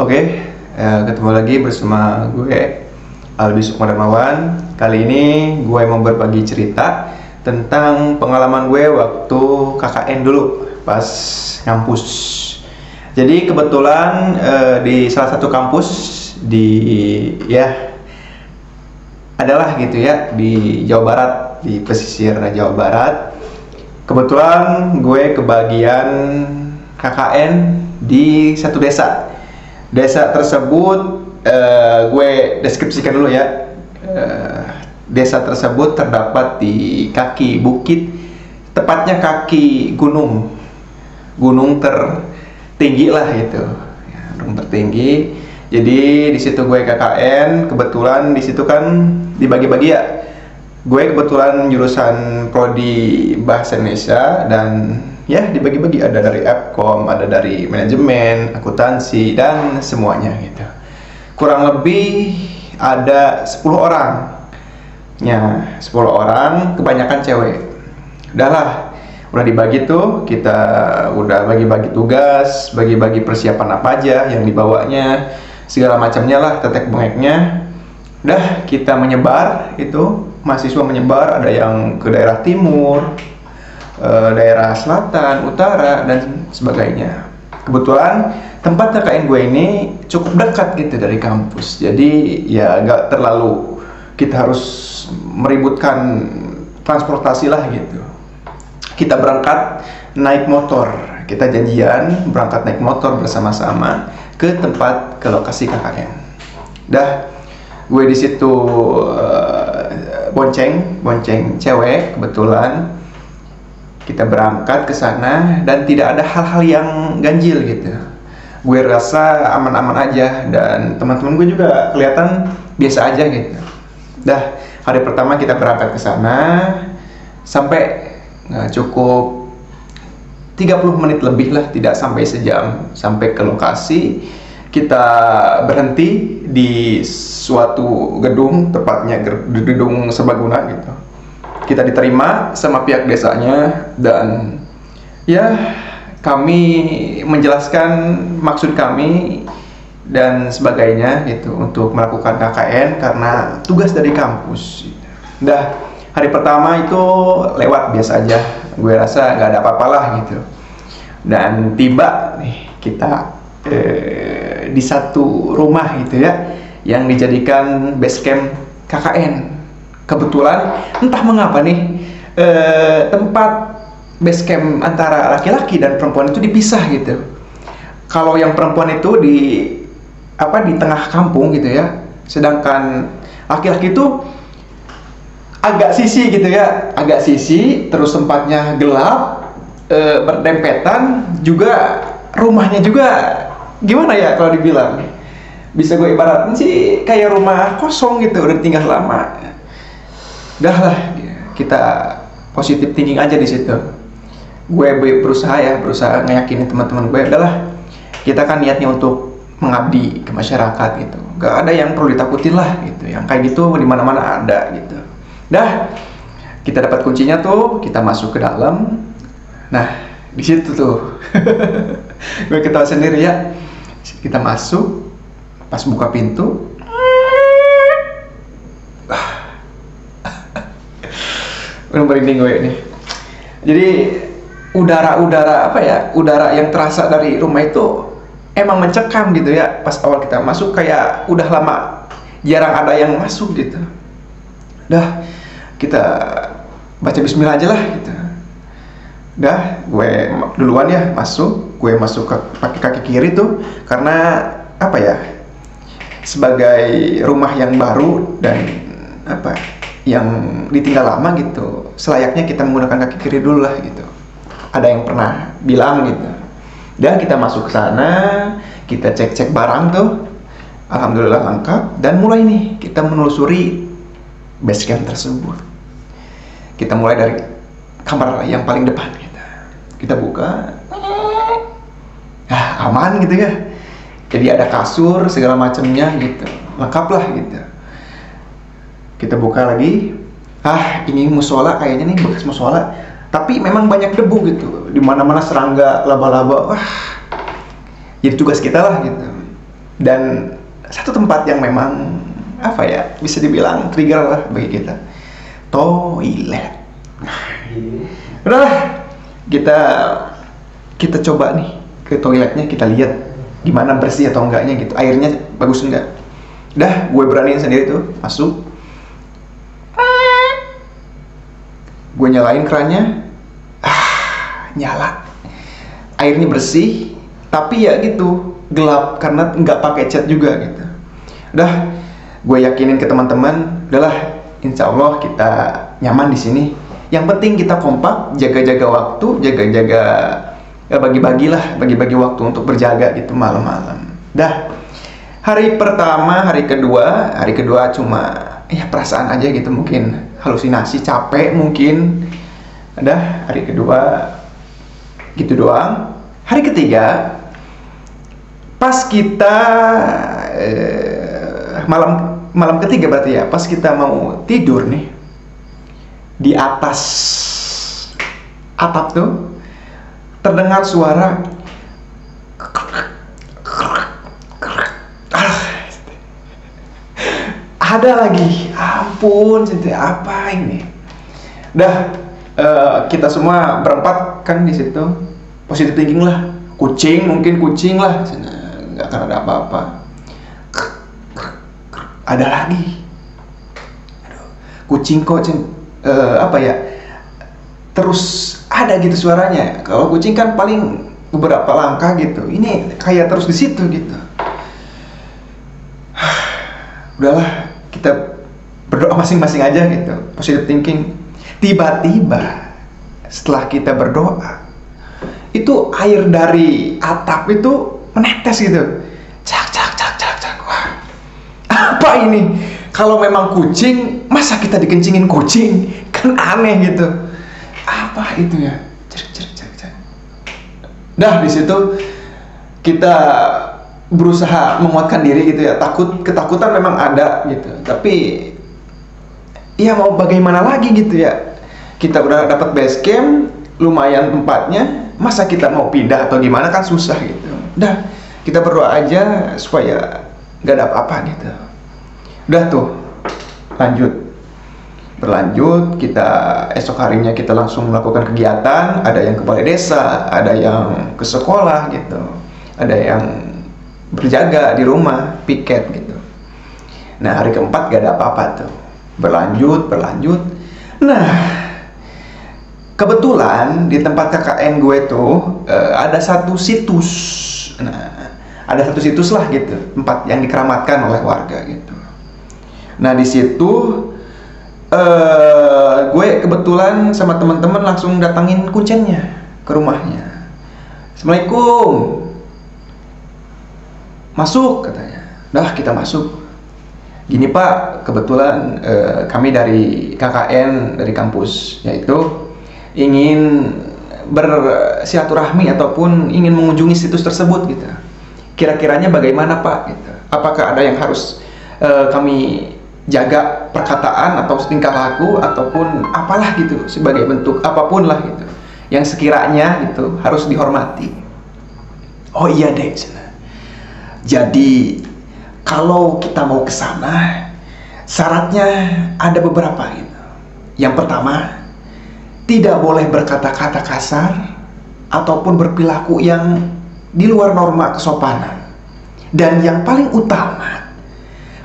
Oke, ketemu lagi bersama gue Albi Sukmadarmawan. Kali ini gue mau berbagi cerita tentang pengalaman gue waktu KKN dulu pas ngampus. Jadi kebetulan di salah satu kampus di adalah gitu ya di Jawa Barat, di pesisir Jawa Barat. Kebetulan gue kebagian KKN di satu desa. Desa tersebut gue deskripsikan dulu ya. Desa tersebut terdapat di kaki bukit, tepatnya kaki gunung tertinggi lah gitu, gunung tertinggi. Jadi di situ gue KKN, kebetulan di situ kan dibagi-bagi ya. Gue kebetulan jurusan prodi bahasa Indonesia dan ya dibagi-bagi, ada dari Epcom, ada dari manajemen, akuntansi dan semuanya gitu. Kurang lebih ada 10 orang. Ya, 10 orang, kebanyakan cewek. Udah dibagi tuh, kita udah bagi-bagi tugas, bagi-bagi persiapan apa aja yang dibawanya, segala macamnya lah, tetek bengeknya. Udah kita menyebar itu, mahasiswa menyebar, ada yang ke daerah timur, daerah selatan, utara, dan sebagainya. Kebetulan tempat KKN gue ini cukup dekat gitu dari kampus, jadi ya nggak terlalu kita harus meributkan transportasi lah gitu. Kita berangkat naik motor, kita janjian berangkat naik motor bersama-sama ke lokasi KKN. Gue di situ bonceng cewek kebetulan. Kita berangkat ke sana dan tidak ada hal-hal yang ganjil gitu. Gue rasa aman-aman aja dan teman-teman gue juga kelihatan biasa aja gitu. Hari pertama kita berangkat ke sana sampai cukup 30 menit lebih lah, tidak sampai sejam sampai ke lokasi. Kita berhenti di suatu gedung, tepatnya gedung serbaguna gitu. Kita diterima sama pihak desanya dan ya kami menjelaskan maksud kami dan sebagainya gitu untuk melakukan KKN karena tugas dari kampus. Hari pertama itu lewat biasa aja, gue rasa nggak ada apa-apalah gitu. Dan tiba nih kita di satu rumah gitu ya yang dijadikan base camp KKN. Kebetulan entah mengapa nih tempat base camp antara laki-laki dan perempuan itu dipisah gitu. Kalau yang perempuan itu di tengah kampung gitu ya, sedangkan laki-laki itu agak sisi gitu ya, agak sisi, terus tempatnya gelap, berdempetan, juga rumahnya juga gimana ya kalau dibilang, bisa gue ibaratin sih kayak rumah kosong gitu, udah tinggal lama. Kita positif thinking aja di situ. Gue berusaha ngeyakinin teman-teman gue, kita kan niatnya untuk mengabdi ke masyarakat gitu. Gak ada yang perlu ditakutin lah gitu. Yang kayak gitu di mana-mana ada gitu. Kita dapat kuncinya tuh, kita masuk ke dalam. Nah, di situ tuh gue ketawa sendiri ya. Kita masuk, pas buka pintu, merinding gue ini. Jadi udara yang terasa dari rumah itu emang mencekam gitu ya. Pas awal kita masuk kayak udah lama jarang ada yang masuk gitu. Kita baca bismillah aja lah gitu. Gue duluan ya masuk. Gue masuk ke pakai kaki kiri tuh karena sebagai rumah yang baru dan yang ditinggal lama gitu, selayaknya kita menggunakan kaki kiri dulu lah gitu. Ada yang pernah bilang gitu. Dan kita masuk ke sana, kita cek-cek barang tuh, alhamdulillah lengkap. Dan mulai nih kita menelusuri base camp tersebut. Kita mulai dari kamar yang paling depan kita buka, aman gitu ya. Jadi ada kasur segala macamnya gitu, lengkap lah gitu. Kita buka lagi, ini musola kayaknya nih, bekas musola. Tapi memang banyak debu gitu, di mana-mana serangga, laba-laba. Jadi tugas kita lah gitu. Dan satu tempat yang memang apa ya, bisa dibilang trigger lah bagi kita, toilet. Udah, kita coba nih ke toiletnya, kita lihat gimana bersih atau enggaknya gitu, airnya bagus enggak. Udah, gue beraniin sendiri tuh masuk, gue nyalain kerannya, nyala, airnya bersih, tapi ya gitu gelap karena nggak pakai cat juga gitu. Udah, gue yakinin ke teman-teman, udahlah, insya Allah kita nyaman di sini. Yang penting kita kompak, jaga-jaga waktu, jaga-jaga ya bagi-bagi waktu untuk berjaga gitu malam-malam. Dah, hari pertama, hari kedua cuma ya perasaan aja gitu, mungkin halusinasi, capek mungkin. Dah, hari kedua gitu doang. Hari ketiga pas kita malam ketiga berarti ya, pas kita mau tidur nih, di atas atap tuh terdengar suara ada lagi. Ampun, apa ini? Udah, kita semua berempat kan di situ, positive thinking lah, mungkin kucing lah, nggak akan ada apa-apa. Ada lagi. Aduh, kucing kok apa ya, terus ada gitu suaranya. Kalau kucing kan paling beberapa langkah gitu, ini kayak terus di situ gitu. Udahlah, kita berdoa masing-masing aja gitu, positive thinking. Tiba-tiba setelah kita berdoa, itu air dari atap itu menetes gitu, cak. Wah, apa ini? Kalau memang kucing, masa kita dikencingin kucing? Kan aneh gitu. Apa itu ya? Cek. Dah, di situ kita berusaha menguatkan diri gitu ya. Ketakutan memang ada gitu, tapi ya mau bagaimana lagi gitu ya. Kita udah dapat base camp, lumayan tempatnya, masa kita mau pindah atau gimana, kan susah gitu. Dah, kita berdoa aja supaya gak ada apa-apa gitu. Udah tuh, berlanjut, kita esok harinya kita langsung melakukan kegiatan. Ada yang ke balai desa, ada yang ke sekolah gitu, ada yang berjaga di rumah, piket gitu. Nah, hari keempat gak ada apa-apa tuh, berlanjut. Nah, kebetulan di tempat KKN gue tuh ada satu situs. Nah, ada satu situs lah gitu, tempat yang dikeramatkan oleh warga gitu. Nah, di situ gue kebetulan sama teman-teman langsung datangin kuncinya ke rumahnya. Assalamualaikum, masuk katanya. Dah, kita masuk. Gini Pak, kebetulan kami dari KKN, dari kampus, yaitu ingin bersilaturahmi ataupun ingin mengunjungi situs tersebut gitu. Kira-kiranya bagaimana Pak? Gitu. Apakah ada yang harus kami jaga perkataan atau tingkah laku ataupun apalah gitu, sebagai bentuk apapun lah gitu, yang sekiranya gitu harus dihormati. Oh iya deh, jadi kalau kita mau ke sana, syaratnya ada beberapa gitu. Yang pertama, tidak boleh berkata-kata kasar ataupun berperilaku yang di luar norma kesopanan. Dan yang paling utama,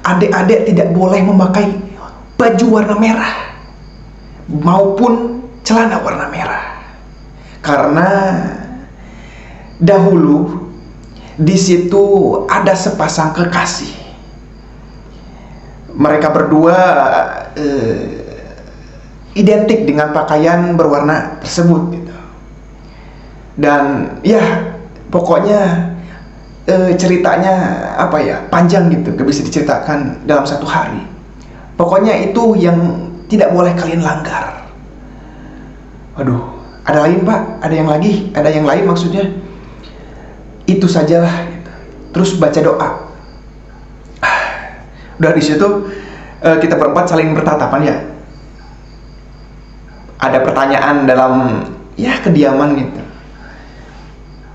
adik-adik tidak boleh memakai baju warna merah maupun celana warna merah. Karena dahulu di situ ada sepasang kekasih. Mereka berdua identik dengan pakaian berwarna tersebut gitu. Dan ya pokoknya ceritanya apa ya, panjang gitu, gak bisa diceritakan dalam satu hari. Pokoknya itu yang tidak boleh kalian langgar. Waduh, ada lain Pak? Ada yang lain maksudnya? Itu sajalah gitu. Terus baca doa. Udah di situ kita berempat saling bertatapan ya. Ada pertanyaan dalam ya kediaman gitu.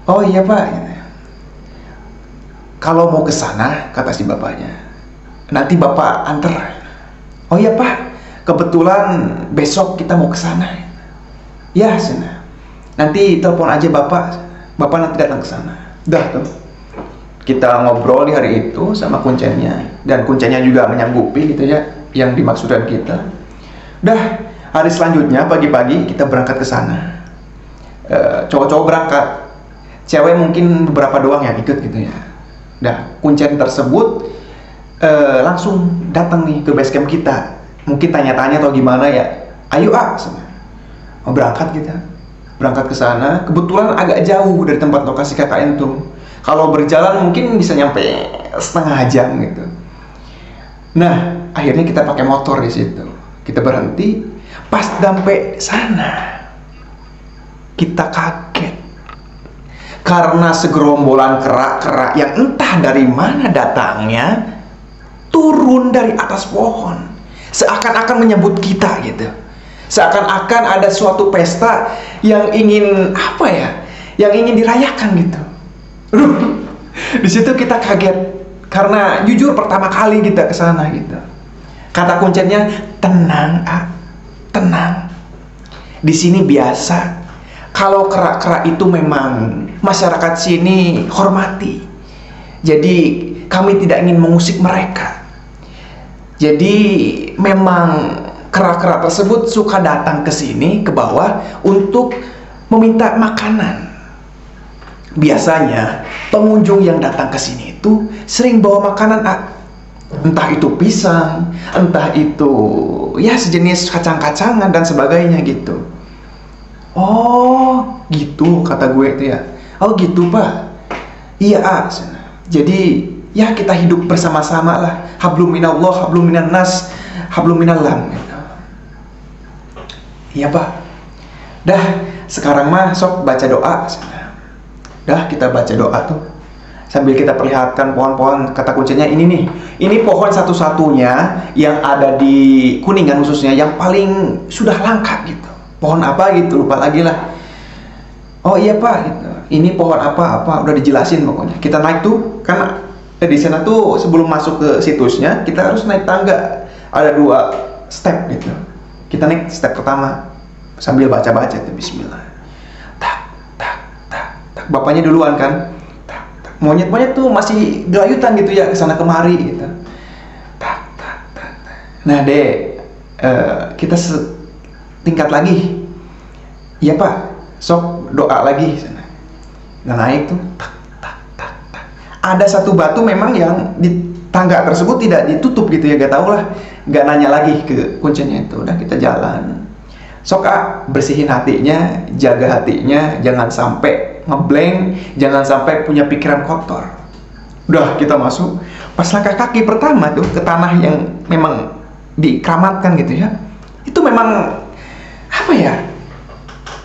Oh iya Pak. kalau mau ke sana, kata si bapaknya, nanti bapak antar. Oh iya pak, kebetulan besok kita mau ke sana. Ya sana, nanti telepon aja bapak nanti datang ke sana. Dah tuh, kita ngobrol di hari itu sama kuncennya, dan kuncennya juga menyanggupi gitu ya yang dimaksudkan kita. Dah, hari selanjutnya pagi-pagi kita berangkat ke sana. Cowok-cowok berangkat, cewek mungkin beberapa doang yang ikut gitu ya. Dah, kuncen tersebut langsung datang nih ke base camp kita. Mungkin tanya-tanya atau gimana ya. Ayo mau berangkat kita. Berangkat ke sana. Kebetulan agak jauh dari tempat lokasi KKN tuh. Kalau berjalan mungkin bisa nyampe setengah jam gitu. Nah, akhirnya kita pakai motor di situ. Kita berhenti. Pas sampai sana, kita kaget karena segerombolan kerak-kerak yang entah dari mana datangnya turun dari atas pohon, seakan-akan menyambut kita gitu. Seakan-akan ada suatu pesta yang ingin apa ya, yang ingin dirayakan gitu. Di situ kita kaget karena jujur pertama kali kita ke sana gitu. Kata kuncennya, tenang, tenang. Di sini biasa. Kalau kerak-kerak itu memang masyarakat sini hormati. Jadi kami tidak ingin mengusik mereka. Jadi memang kerak-kerak tersebut suka datang ke sini, ke bawah untuk meminta makanan. Biasanya pengunjung yang datang ke sini itu sering bawa makanan, entah itu pisang, entah itu ya sejenis kacang-kacangan dan sebagainya gitu. Oh gitu, kata gue itu ya. Oh gitu pak. Iya jadi ya kita hidup bersama-sama lah. Hablum minallah, hablum minan nas, hablum minallam gitu. Iya pak. Dah sekarang mah sok baca doa. Dah kita baca doa tuh sambil kita perlihatkan pohon-pohon. Kata kuncinya ini nih, ini pohon satu-satunya yang ada di Kuningan khususnya yang paling sudah langka gitu. Pohon apa gitu, lupa lagi lah. Oh iya pak gitu. Ini pohon apa udah dijelasin pokoknya. Kita naik tuh karena di sana tuh sebelum masuk ke situsnya kita harus naik tangga, ada 2 step gitu. Kita naik step pertama sambil baca-baca tuh bismillah. Tak bapaknya duluan kan. Monyet-monyet tuh masih gelayutan gitu ya kesana kemari gitu. Nah dek, kita tingkat lagi. Iya pak, sok doa lagi sana. Nah naik tuh, ada satu batu memang yang di tangga tersebut tidak ditutup gitu ya, gak tau lah, gak nanya lagi ke kuncinya itu. Udah kita jalan. Sok bersihin hatinya, jaga hatinya, jangan sampai ngeblank, jangan sampai punya pikiran kotor. Udah kita masuk. Pas langkah kaki pertama tuh ke tanah yang memang dikeramatkan gitu ya, itu memang apa ya,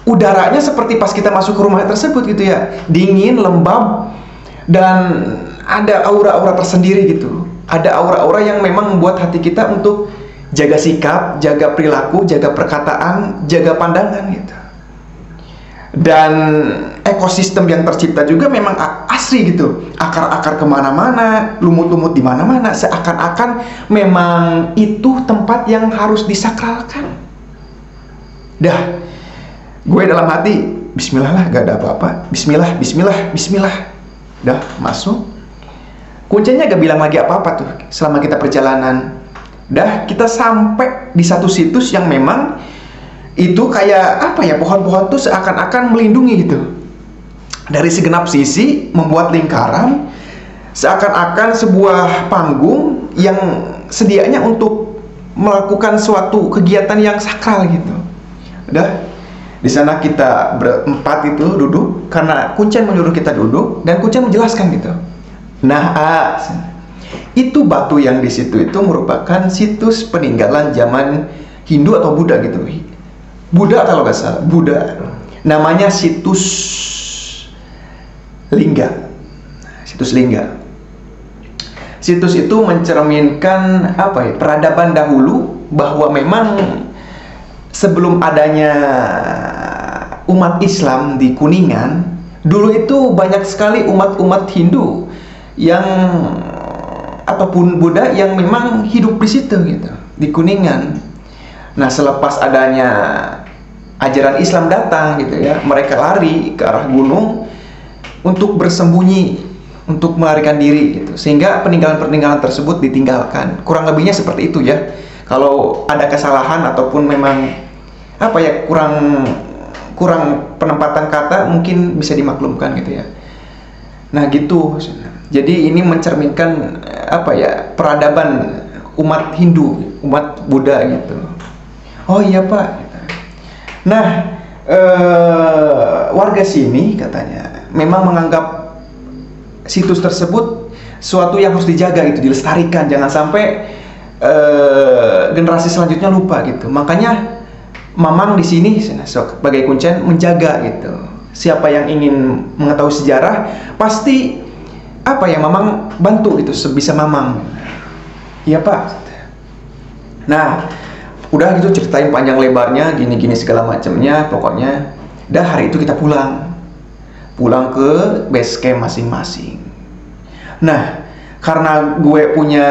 udaranya seperti pas kita masuk ke rumah tersebut gitu ya, dingin, lembab, dan ada aura-aura tersendiri gitu. Ada aura-aura yang memang membuat hati kita untuk jaga sikap, jaga perilaku, jaga perkataan, jaga pandangan gitu. Dan ekosistem yang tercipta juga memang asri gitu, akar-akar kemana-mana, lumut-lumut di mana-mana, seakan-akan memang itu tempat yang harus disakralkan. Dah, gue dalam hati, bismillah lah, gak ada apa-apa. Bismillah, bismillah, bismillah. Dah, masuk. Kuncinya gak bilang lagi apa-apa tuh selama kita perjalanan. Dah, kita sampai di satu situs yang memang itu kayak apa ya, pohon-pohon tuh seakan-akan melindungi gitu. Dari segenap sisi membuat lingkaran, seakan-akan sebuah panggung yang sedianya untuk melakukan suatu kegiatan yang sakral gitu. Udah, di sana kita berempat itu duduk karena kuncen menyuruh kita duduk dan kuncen menjelaskan gitu. Nah, itu batu yang di situ itu merupakan situs peninggalan zaman Hindu atau Buddha gitu. Buddha kalau nggak salah, Buddha. Namanya situs Lingga. Situs Lingga. Situs itu mencerminkan apa ya? Peradaban dahulu, bahwa memang sebelum adanya umat Islam di Kuningan, dulu itu banyak sekali umat-umat Hindu yang ataupun Buddha yang memang hidup di situ gitu, di Kuningan. Nah, selepas adanya ajaran Islam datang gitu ya, mereka lari ke arah gunung untuk bersembunyi, untuk melarikan diri gitu, sehingga peninggalan-peninggalan tersebut ditinggalkan. Kurang lebihnya seperti itu ya. Kalau ada kesalahan ataupun memang apa ya, kurang penempatan kata, mungkin bisa dimaklumkan gitu ya. Nah gitu. Jadi ini mencerminkan apa ya, peradaban umat Hindu, umat Buddha gitu. Oh iya Pak. Nah warga sini katanya memang menganggap situs tersebut suatu yang harus dijaga gitu, dilestarikan, jangan sampai generasi selanjutnya lupa gitu. Makanya Mamang di sini sebagai kuncen menjaga gitu. Siapa yang ingin mengetahui sejarah pasti apa ya, Mamang bantu gitu sebisa Mamang. Iya Pak. Nah, udah gitu ceritain panjang lebarnya gini-gini segala macamnya, pokoknya dah hari itu kita pulang ke base camp masing-masing. Nah, karena gue punya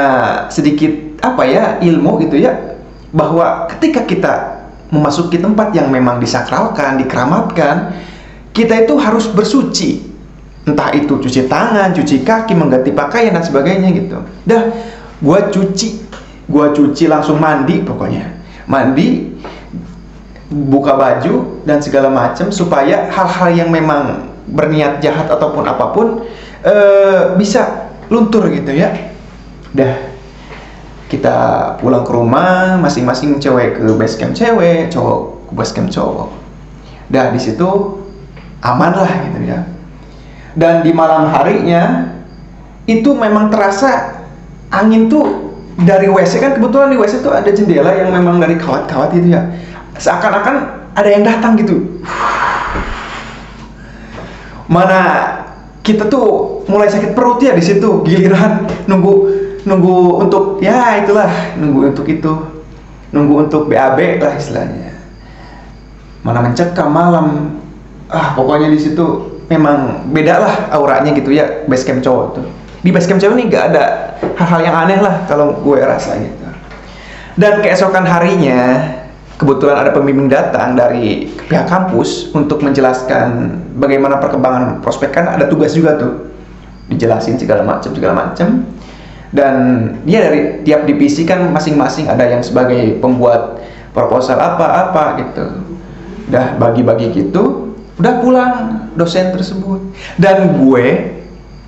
sedikit apa ya, ilmu gitu ya, bahwa ketika kita memasuki tempat yang memang disakralkan, dikeramatkan, kita itu harus bersuci, entah itu cuci tangan, cuci kaki, mengganti pakaian dan sebagainya gitu. Dah, gua cuci langsung mandi, pokoknya mandi, buka baju dan segala macam, supaya hal-hal yang memang berniat jahat ataupun apapun bisa luntur gitu ya. Dah, kita pulang ke rumah masing-masing, cewek ke base camp cewek, cowok ke base camp cowok. Dah di situ aman lah gitu ya. Dan di malam harinya itu memang terasa angin tuh dari WC, kan kebetulan di WC tuh ada jendela yang memang dari kawat-kawat gitu ya. Seakan-akan ada yang datang gitu. Mana kita tuh mulai sakit perut ya di situ, giliran nunggu untuk ya itulah, nunggu untuk BAB lah istilahnya. Mana mencekam malam, pokoknya di situ memang beda lah auranya gitu ya, base camp cowok tuh. Di base camp cowok nih gak ada hal-hal yang aneh lah kalau gue rasa gitu. Dan keesokan harinya kebetulan ada pembimbing datang dari pihak kampus untuk menjelaskan bagaimana perkembangan prospek, kan ada tugas juga tuh, dijelasin segala macam. Dan dia dari tiap divisi kan masing-masing ada yang sebagai pembuat proposal apa gitu. Udah bagi-bagi gitu, udah pulang dosen tersebut. Dan gue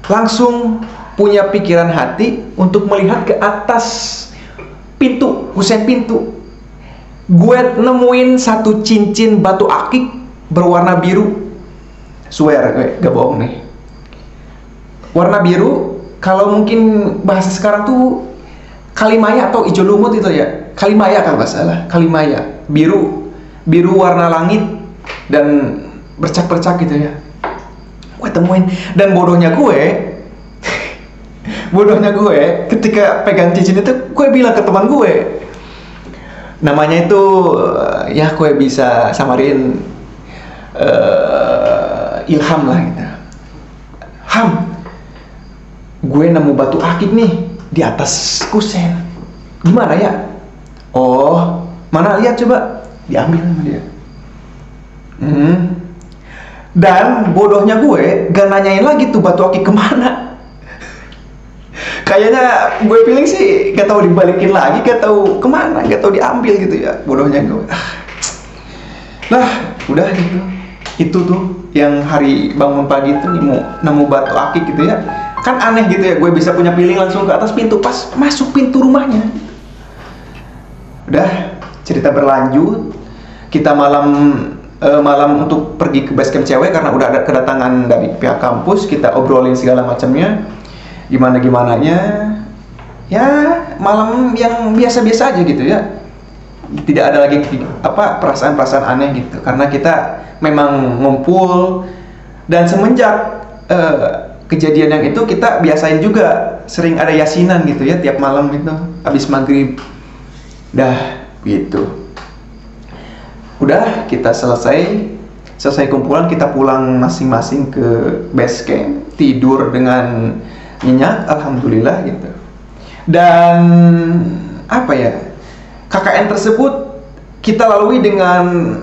langsung punya pikiran hati untuk melihat ke atas pintu, kusen pintu. Gue nemuin satu cincin batu akik berwarna biru. Swear gue, gak bohong nih. Warna biru. Kalau mungkin bahasa sekarang tuh kalimaya atau ijo lumut itu ya, kalimaya kalau nggak salah, kalimaya, biru warna langit dan bercak-bercak gitu ya. Gue temuin, dan bodohnya gue ketika pegang cincin itu, gue bilang ke teman gue, namanya itu ya gue bisa samarin Ilham lah gitu. Ham, gue nemu batu akik nih di atas kusen. Gimana ya? Oh, mana, lihat coba. Diambil sama dia. Dan bodohnya gue gak nanyain lagi tuh batu akik kemana. Kayaknya gue feeling sih gak tahu dibalikin lagi, gak tahu kemana, gak tahu diambil gitu ya. Bodohnya gue. Nah, udah gitu. Itu tuh yang hari bangun pagi tuh nemu batu akik gitu ya. Kan aneh gitu ya, gue bisa punya feeling langsung ke atas pintu pas masuk pintu rumahnya. Udah, cerita berlanjut. Kita malam untuk pergi ke base camp cewek karena udah ada kedatangan dari pihak kampus. Kita obrolin segala macamnya, gimananya. Ya, malam yang biasa-biasa aja gitu ya. Tidak ada lagi perasaan-perasaan aneh gitu, karena kita memang ngumpul. Dan semenjak kejadian yang itu, kita biasain juga sering ada yasinan gitu ya tiap malam itu habis maghrib. Dah gitu. Udah, kita selesai kumpulan, kita pulang masing-masing ke base camp, tidur dengan nyenyak, alhamdulillah gitu. Dan apa ya, KKN tersebut kita lalui dengan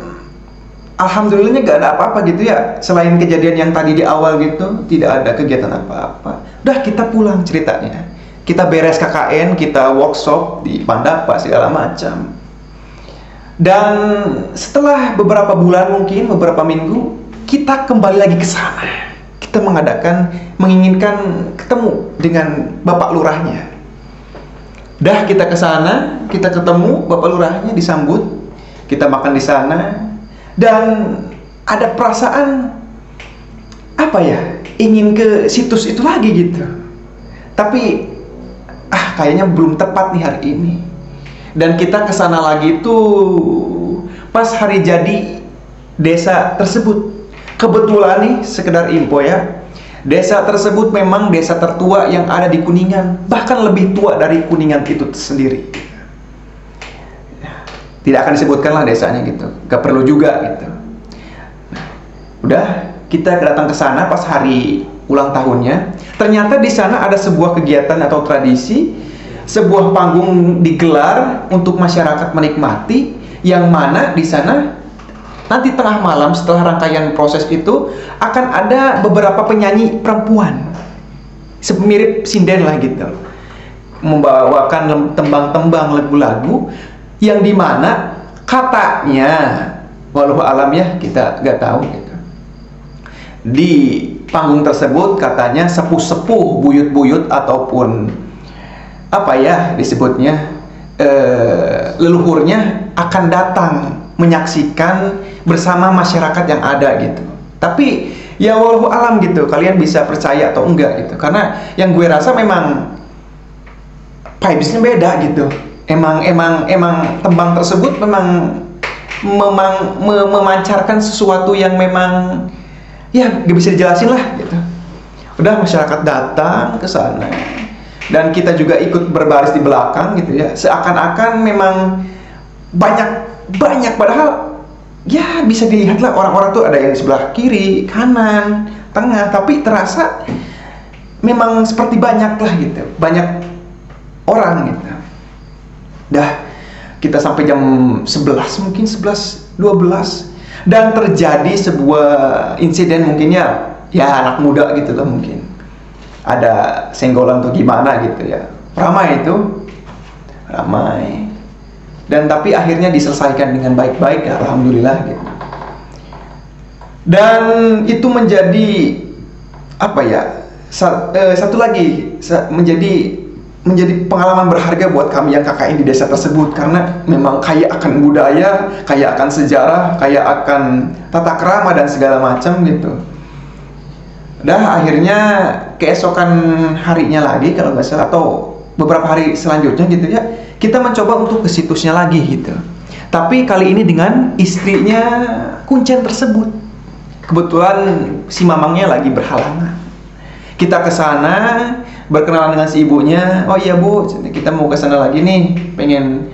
alhamdulillahnya gak ada apa-apa gitu ya. Selain kejadian yang tadi di awal gitu, tidak ada kegiatan apa-apa. Udah kita pulang ceritanya. Kita beres KKN, kita workshop di Pandapa segala macam. Dan setelah beberapa bulan, mungkin beberapa minggu, kita kembali lagi ke sana. Kita menginginkan ketemu dengan Bapak Lurahnya. Dah kita ke sana, kita ketemu Bapak Lurahnya, disambut, kita makan di sana, dan ada perasaan apa ya, ingin ke situs itu lagi gitu. Tapi kayaknya belum tepat nih hari ini. Dan kita ke sana lagi tuh pas hari jadi desa tersebut. Kebetulan nih, sekedar info ya, desa tersebut memang desa tertua yang ada di Kuningan, bahkan lebih tua dari Kuningan itu sendiri. Tidak akan disebutkan lah desanya gitu, gak perlu juga gitu. Udah, kita datang ke sana pas hari ulang tahunnya. Ternyata di sana ada sebuah kegiatan atau tradisi, sebuah panggung digelar untuk masyarakat menikmati, yang mana di sana nanti tengah malam setelah rangkaian proses itu akan ada beberapa penyanyi perempuan mirip sinden lah gitu, membawakan tembang-tembang lagu-lagu yang dimana katanya, walau alam ya, kita gak tahu gitu, di panggung tersebut katanya sepuh-sepuh, buyut-buyut ataupun apa ya disebutnya, leluhurnya akan datang menyaksikan bersama masyarakat yang ada gitu. Tapi ya walau alam gitu, kalian bisa percaya atau enggak gitu, karena yang gue rasa memang vibes-nya beda gitu. Emang tembang tersebut memang memancarkan sesuatu yang memang ya gak bisa dijelasin lah gitu. Udah, masyarakat datang ke sana dan kita juga ikut berbaris di belakang gitu ya, seakan-akan memang banyak padahal ya bisa dilihat lah, orang-orang tuh ada yang di sebelah kiri, kanan, tengah, tapi terasa memang seperti banyak lah gitu, banyak orang gitu. Dah, kita sampai jam 11, mungkin 11, 12, dan terjadi sebuah insiden, mungkin ya anak muda gitu lah, mungkin ada senggolan tuh gimana gitu ya, ramai, dan tapi akhirnya diselesaikan dengan baik-baik ya, alhamdulillah gitu. Dan itu menjadi apa ya, satu lagi menjadi pengalaman berharga buat kami yang KKN di desa tersebut, karena memang kaya akan budaya, kaya akan sejarah, kaya akan tata krama dan segala macam gitu. Dah, akhirnya keesokan harinya lagi kalau nggak salah, atau beberapa hari selanjutnya gitu ya, kita mencoba untuk ke situsnya lagi gitu. Tapi kali ini dengan istrinya Kuncen tersebut. Kebetulan si mamangnya lagi berhalangan. Kita ke sana, berkenalan dengan si ibunya. Oh iya bu, kita mau ke sana lagi nih, pengen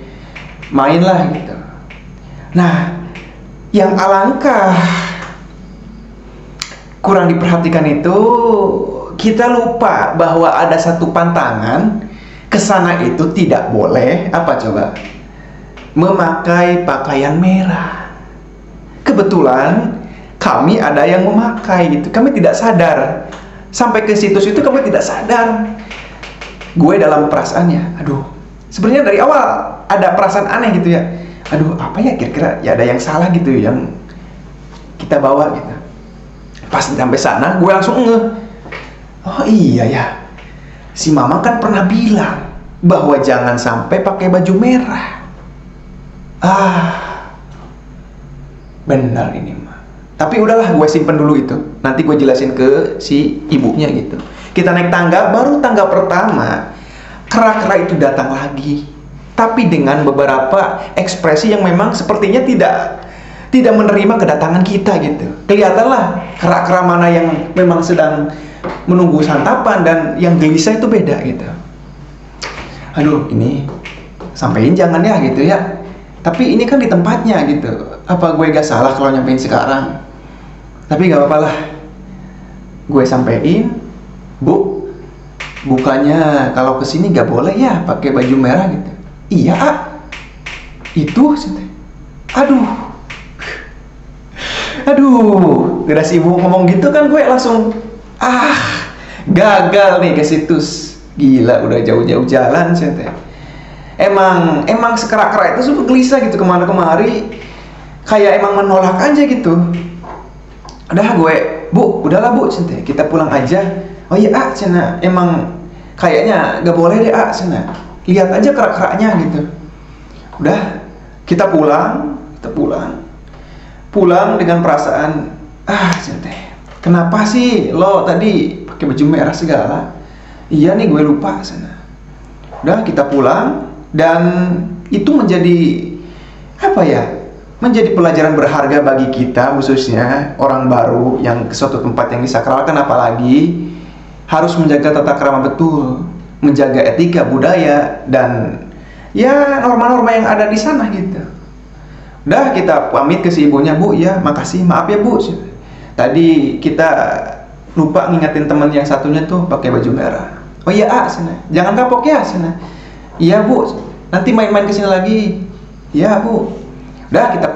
main lah gitu. Nah, yang alangkah kurang diperhatikan itu, kita lupa bahwa ada satu pantangan ke sana itu tidak boleh apa coba? Memakai pakaian merah. Kebetulan kami ada yang memakai gitu. Kami tidak sadar. Sampai ke situs itu kami tidak sadar. Gue dalam perasaannya, aduh, sebenarnya dari awal ada perasaan aneh gitu ya. Aduh, apa ya kira-kira, ya ada yang salah gitu yang kita bawa gitu. Pas sampai sana, gue langsung ngeh. Oh iya ya, si mama kan pernah bilang bahwa jangan sampai pakai baju merah. Benar ini mah. Tapi udahlah, gue simpen dulu itu. Nanti gue jelasin ke si ibunya gitu. Kita naik tangga, baru tangga pertama, kera-kera itu datang lagi. Tapi dengan beberapa ekspresi yang memang sepertinya tidak menerima kedatangan kita gitu. Kelihatanlah kera-kera mana yang memang sedang menunggu santapan dan yang gelisah itu beda gitu. Aduh, ini sampein jangan ya gitu ya. Tapi ini kan di tempatnya gitu. Apa gue gak salah kalau nyampein sekarang? Tapi gak apa-apa lah. Gue sampein, Bu, bukannya kalau kesini gak boleh ya pakai baju merah gitu. Iya ah, itu aduh aduh, udah si ibu ngomong gitu kan gue langsung gagal nih ke situs. Gila, udah jauh-jauh jalan sih teh. Emang sekerak-kerak itu suka gelisah gitu kemana kemari, kayak emang menolak aja gitu. Udah gue, bu, udahlah bu, cina, kita pulang aja. Oh iya ah, cina, emang kayaknya gak boleh deh ah, cina. Lihat aja kerak-keraknya gitu. Udah, kita pulang dengan perasaan cina, kenapa sih lo tadi pakai baju merah segala? Iya nih gue lupa sana. Udah kita pulang dan itu menjadi apa ya? Menjadi pelajaran berharga bagi kita, khususnya orang baru yang ke suatu tempat yang disakralkan, apalagi harus menjaga tata krama betul, menjaga etika budaya dan ya norma-norma yang ada di sana gitu. Udah kita pamit ke si ibunya, bu ya makasih, maaf ya bu, tadi kita lupa ngingetin temen yang satunya tuh pakai baju merah. Oh iya ah, sana, jangan kapok ya sana. Iya bu, nanti main-main kesini lagi. Iya bu. Udah kita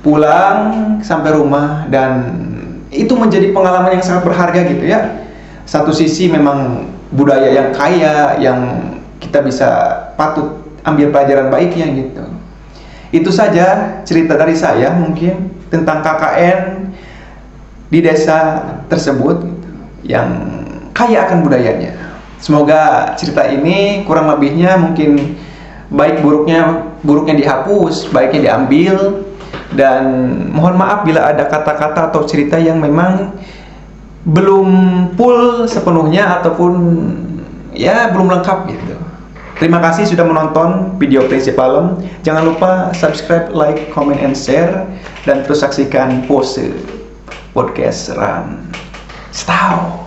pulang sampai rumah dan itu menjadi pengalaman yang sangat berharga gitu ya. Satu sisi memang budaya yang kaya yang kita bisa patut ambil pelajaran baiknya gitu. Itu saja cerita dari saya mungkin tentang KKN di desa tersebut gitu, yang kaya akan budayanya. Semoga cerita ini kurang lebihnya mungkin baik buruknya dihapus, baiknya diambil, dan mohon maaf bila ada kata-kata atau cerita yang memang belum full sepenuhnya ataupun ya belum lengkap gitu. Terima kasih sudah menonton video Prinsip Palem. Jangan lupa subscribe, like, comment, and share, dan terus saksikan Pose Podcast Run. Stau.